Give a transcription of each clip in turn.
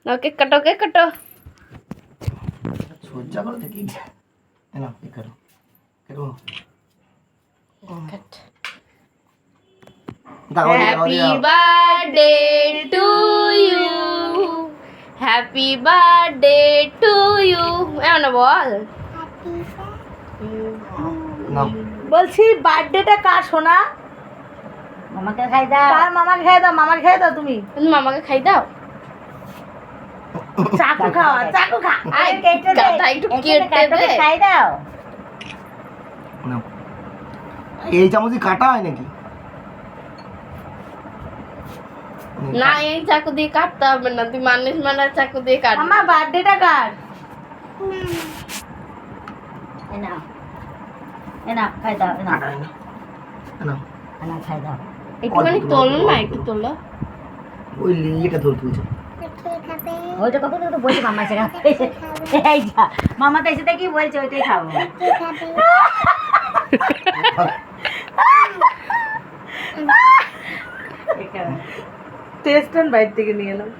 নাও cake কাটো cake কাটো। সজ্জা করো দেখি না কেক কাটো কেটো কাট। দাও happy birthday to you, happy birthday to you. এমন বল। নাও বলছি বার্থডেটা কার সোনা? মামাকে খাই দাও। কার? মামাকে খাই দাও, মামাকে খাই দাও তুমি। তুমি মামাকে খাই দাও। চাকু খাওয়া, চাকু খা। আই কেটে দে, গাধা একটু এখানে কেটে কাটোকে দে। খাই দাও। নাও এই চামচি কাটা হয় নাকি? না এই চাকু দিয়ে কাটতে হবে না, তুই মানুষ মানা চাকু দিয়ে কাট। মামা বার্থডেটা কার? এ নাও, এ নাও, খাই দাও, এ নাও, কাটা হয় না নাও এ নাও, খাই দাও। একটুখানি তোলো না, একটু তোলো। ওই লিয়েটা ধর তুলছে ওইটা কখন তো বলছি মামা এসে খাবে। এই যা, মামা তো এসে দেখি বলছে ওইটাই খাবো। টেস্ট বাইরে থেকে নিয়ে এলাম।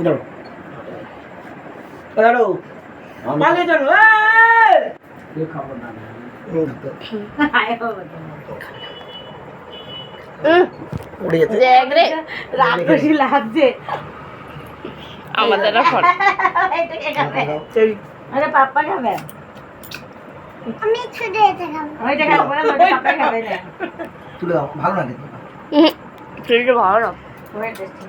দাও দাও ভালো চলো। উড়ে যেতে দেখ রে রাক্ষসী লাগছে। আমাদের এখন এইটাকে খাবে। চলি। আরে পাপ্পা খাবে। আমি ছোট এটা খাবো। ওইটা খাবো না, ওইটা পাপ্পা খাবে না। তুলে দাও ভালো লাগে শরীরটা ভালো না। ওই টেস্টি।